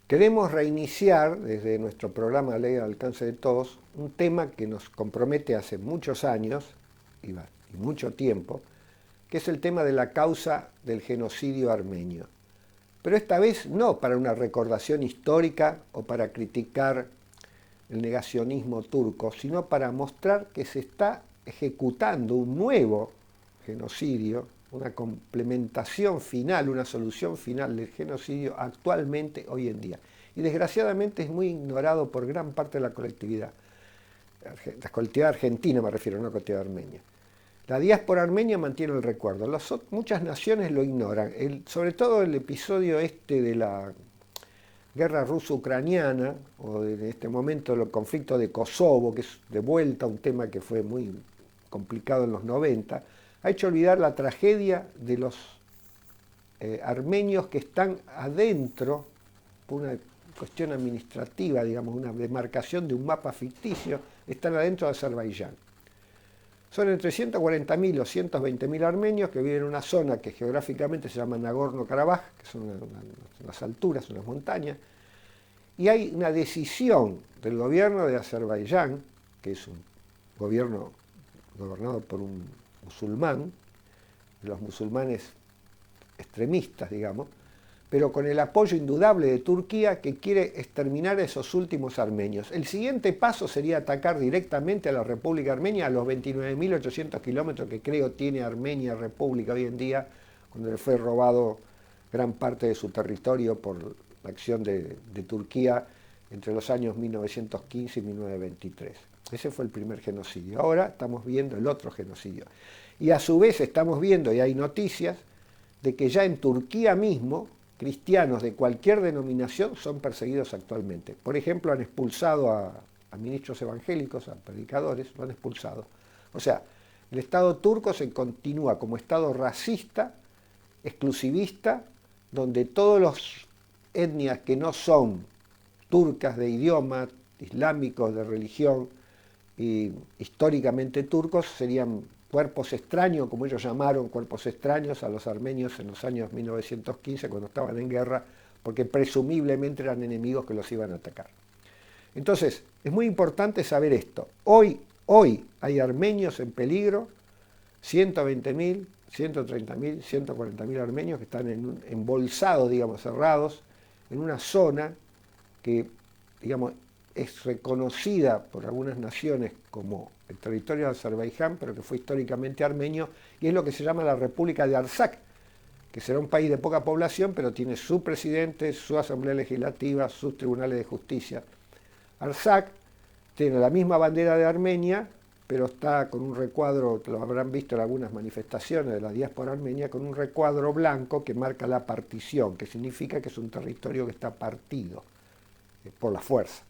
Queremos reiniciar desde nuestro programa Ley al Alcance de Todos un tema que nos compromete hace muchos años y mucho tiempo, que es el tema de la causa del genocidio armenio. Pero esta vez no para una recordación histórica o para criticar el negacionismo turco, sino para mostrar que se está ejecutando un nuevo genocidio, una complementación final, una solución final del genocidio actualmente, hoy en día. Y desgraciadamente es muy ignorado por gran parte de la colectividad argentina me refiero, no la colectividad armenia. La diáspora armenia mantiene el recuerdo, muchas naciones lo ignoran, sobre todo el episodio de la guerra ruso-ucraniana, o en este momento el conflicto de Kosovo, que es de vuelta un tema que fue muy complicado en los 90, ha hecho olvidar la tragedia de los armenios que están adentro, por una cuestión administrativa, digamos, una demarcación de un mapa ficticio, están adentro de Azerbaiyán. Son entre 140.000 o 120.000 armenios que viven en una zona que geográficamente se llama Nagorno-Karabaj, que son unas alturas, unas montañas, y hay una decisión del gobierno de Azerbaiyán, que es un gobierno gobernado por un musulmán, de los musulmanes extremistas, digamos, pero con el apoyo indudable de Turquía, que quiere exterminar a esos últimos armenios. El siguiente paso sería atacar directamente a la República Armenia, a los 29.800 kilómetros que creo tiene Armenia República hoy en día, cuando le fue robado gran parte de su territorio por la acción de Turquía entre los años 1915 y 1923. Ese fue el primer genocidio. Ahora estamos viendo el otro genocidio. Y a su vez estamos viendo, y hay noticias, de que ya en Turquía mismo, cristianos de cualquier denominación son perseguidos actualmente. Por ejemplo, han expulsado a ministros evangélicos, a predicadores, lo han expulsado. O sea, el Estado turco se continúa como Estado racista, exclusivista, donde todas las etnias que no son turcas de idioma, islámicos de religión y históricamente turcos serían cuerpos extraños, como ellos llamaron cuerpos extraños a los armenios en los años 1915 cuando estaban en guerra, porque presumiblemente eran enemigos que los iban a atacar. Entonces, es muy importante saber esto. Hoy hay armenios en peligro, 120.000, 130.000, 140.000 armenios que están embolsados, digamos, cerrados, en una zona que, digamos, es reconocida por algunas naciones como el territorio de Azerbaiyán, pero que fue históricamente armenio, y es lo que se llama la República de Artsaj, que será un país de poca población, pero tiene su presidente, su asamblea legislativa, sus tribunales de justicia. Artsaj tiene la misma bandera de Armenia, pero está con un recuadro, lo habrán visto en algunas manifestaciones de la diáspora armenia, con un recuadro blanco que marca la partición, que significa que es un territorio que está partido por la fuerza.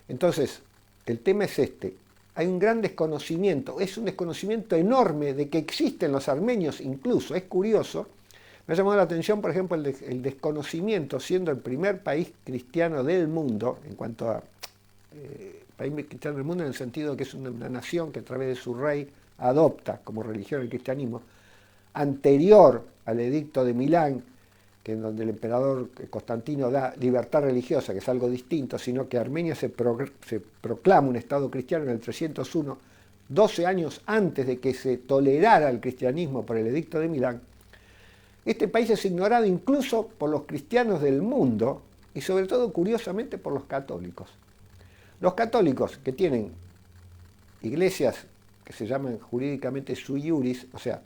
Entonces, el tema es hay un gran desconocimiento, es un desconocimiento enorme de que existen los armenios incluso, es curioso. Me ha llamado la atención, por ejemplo, el desconocimiento, siendo el primer país cristiano del mundo, en cuanto a país cristiano del mundo en el sentido de que es una nación que a través de su rey adopta como religión el cristianismo, anterior al edicto de Milán, que en donde el emperador Constantino da libertad religiosa, que es algo distinto, sino que Armenia se proclama un Estado cristiano en el 301, 12 años antes de que se tolerara el cristianismo por el edicto de Milán. Este país es ignorado incluso por los cristianos del mundo y sobre todo, curiosamente, por los católicos. Los católicos que tienen iglesias que se llaman jurídicamente sui iuris, o sea,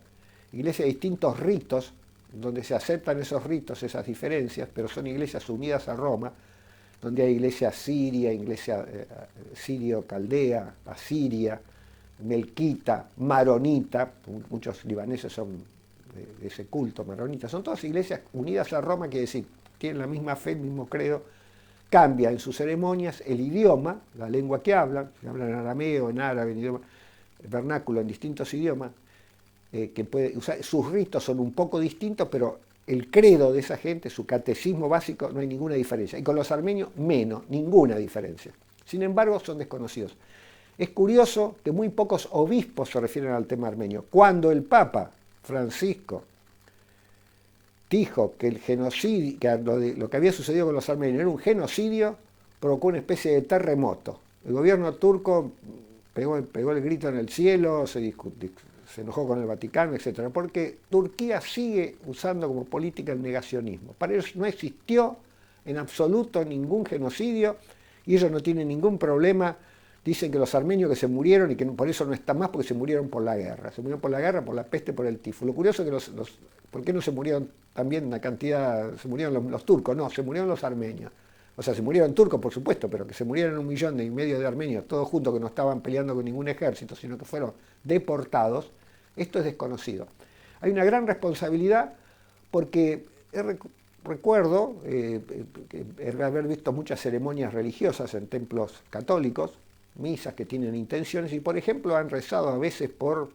iglesias de distintos ritos, donde se aceptan esos ritos, esas diferencias, pero son iglesias unidas a Roma, donde hay iglesia siria, iglesia sirio-caldea, asiria, melquita, maronita, muchos libaneses son de ese culto maronita, son todas iglesias unidas a Roma, quiere decir, tienen la misma fe, el mismo credo, cambia en sus ceremonias el idioma, la lengua que hablan en arameo, en árabe, en idioma vernáculo, en distintos idiomas, que puede usar, sus ritos son un poco distintos, pero el credo de esa gente, su catecismo básico, no hay ninguna diferencia. Y con los armenios, menos, ninguna diferencia. Sin embargo, son desconocidos. Es curioso que muy pocos obispos se refieren al tema armenio. Cuando el Papa Francisco dijo que el genocidio, que lo que había sucedido con los armenios era un genocidio, provocó una especie de terremoto. El gobierno turco pegó el grito en el cielo, se enojó con el Vaticano, etc. Porque Turquía sigue usando como política el negacionismo. Para ellos no existió en absoluto ningún genocidio y ellos no tienen ningún problema. Dicen que los armenios que se murieron y que por eso no están más porque se murieron por la guerra. Se murieron por la guerra, por la peste, por el tifo. Lo curioso es que ¿por qué no se murieron también una cantidad, se murieron los turcos? No, se murieron los armenios. O sea, se murieron turcos, por supuesto, pero que se murieron 1,5 millones de armenios, todos juntos, que no estaban peleando con ningún ejército, sino que fueron deportados, esto es desconocido. Hay una gran responsabilidad porque recuerdo haber visto muchas ceremonias religiosas en templos católicos, misas que tienen intenciones, y por ejemplo han rezado a veces por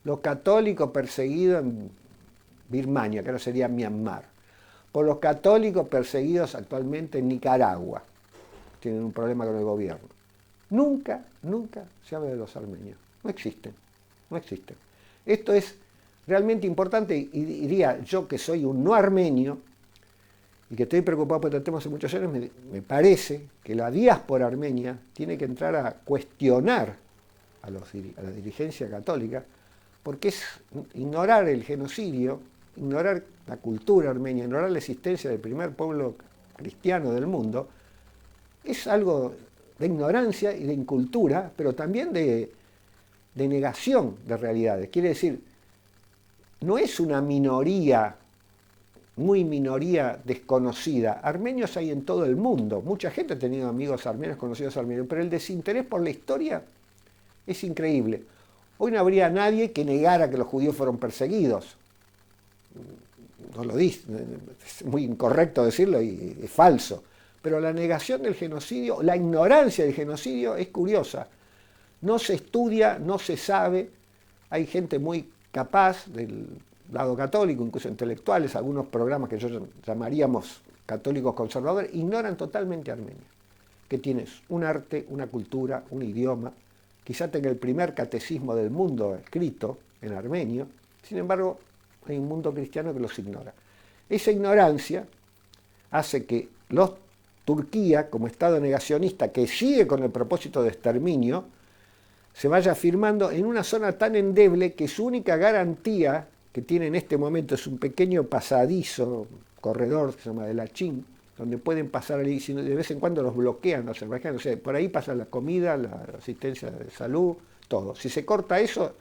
los católicos perseguidos en Birmania, que ahora sería Myanmar, por los católicos perseguidos actualmente en Nicaragua, tienen un problema con el gobierno. Nunca se habla de los armenios, no existen. Esto es realmente importante y diría yo que soy un no armenio y que estoy preocupado por este tema hace muchos años, me parece que la diáspora armenia tiene que entrar a cuestionar a la dirigencia católica, porque es ignorar el genocidio, ignorar la cultura armenia, ignorar la existencia del primer pueblo cristiano del mundo, es algo de ignorancia y de incultura, pero también de negación de realidades. Quiere decir, no es una minoría, muy minoría desconocida. Armenios hay en todo el mundo. Mucha gente ha tenido amigos armenios, conocidos armenios, pero el desinterés por la historia es increíble. Hoy no habría nadie que negara que los judíos fueron perseguidos. No lo dice, es muy incorrecto decirlo y es falso. Pero la negación del genocidio, la ignorancia del genocidio es curiosa. No se estudia, no se sabe. Hay gente muy capaz del lado católico, incluso intelectuales, algunos programas que llamaríamos católicos conservadores, ignoran totalmente a Armenia, que tiene un arte, una cultura, un idioma, quizá tenga el primer catecismo del mundo escrito en armenio, sin embargo hay un mundo cristiano que los ignora. Esa ignorancia hace que Turquía, como Estado negacionista que sigue con el propósito de exterminio, se vaya afirmando en una zona tan endeble que su única garantía que tiene en este momento es un pequeño pasadizo, corredor que se llama de Lachín, donde pueden pasar ahí, de vez en cuando los bloquean los azerbaijanos, o sea, por ahí pasa la comida, la asistencia de salud, todo. Si se corta eso,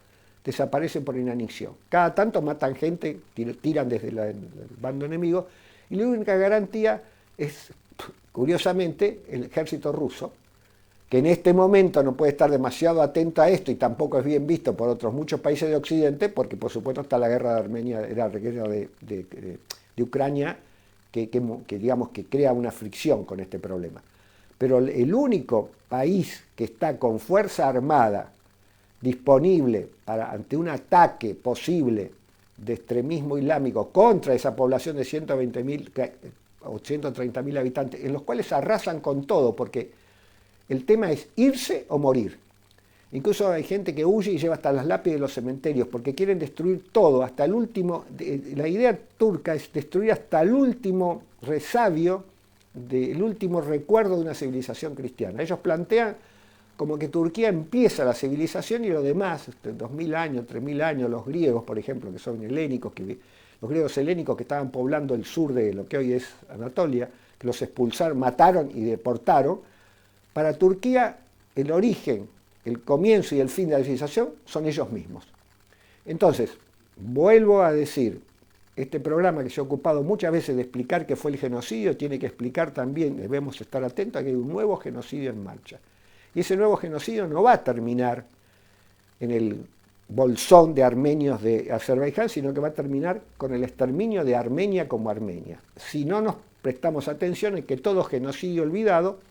desaparecen por inanición. Cada tanto matan gente, tiran desde el bando enemigo, y la única garantía es, curiosamente, el ejército ruso, que en este momento no puede estar demasiado atento a esto y tampoco es bien visto por otros muchos países de Occidente, porque por supuesto está la guerra de Armenia, la guerra de Ucrania, que digamos que crea una fricción con este problema. Pero el único país que está con fuerza armada disponible ante un ataque posible de extremismo islámico contra esa población de 120.000 o 130.000 habitantes, en los cuales arrasan con todo, porque el tema es irse o morir. Incluso hay gente que huye y lleva hasta las lápidas de los cementerios porque quieren destruir todo, hasta el último. La idea turca es destruir hasta el último resabio, el último recuerdo de una civilización cristiana. Ellos plantean como que Turquía empieza la civilización y lo demás, 2.000 años, 3.000 años, los griegos, por ejemplo, que son helénicos, los griegos helénicos que estaban poblando el sur de lo que hoy es Anatolia, que los expulsaron, mataron y deportaron. Para Turquía, el origen, el comienzo y el fin de la civilización son ellos mismos. Entonces, vuelvo a decir, este programa que se ha ocupado muchas veces de explicar qué fue el genocidio, tiene que explicar también, debemos estar atentos a que hay un nuevo genocidio en marcha. Y ese nuevo genocidio no va a terminar en el bolsón de armenios de Azerbaiyán, sino que va a terminar con el exterminio de Armenia como Armenia. Si no nos prestamos atención en que todo genocidio olvidado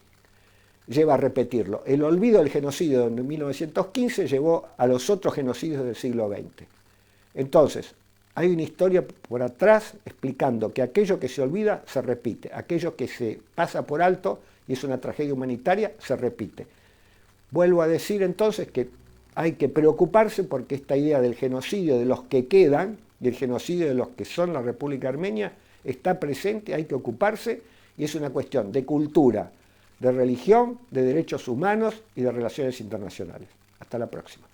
lleva a repetirlo. El olvido del genocidio de 1915 llevó a los otros genocidios del siglo XX. Entonces, hay una historia por atrás explicando que aquello que se olvida se repite, aquello que se pasa por alto y es una tragedia humanitaria se repite. Vuelvo a decir entonces que hay que preocuparse porque esta idea del genocidio de los que quedan y el genocidio de los que son la República Armenia está presente, hay que ocuparse, y es una cuestión de cultura, de religión, de derechos humanos y de relaciones internacionales. Hasta la próxima.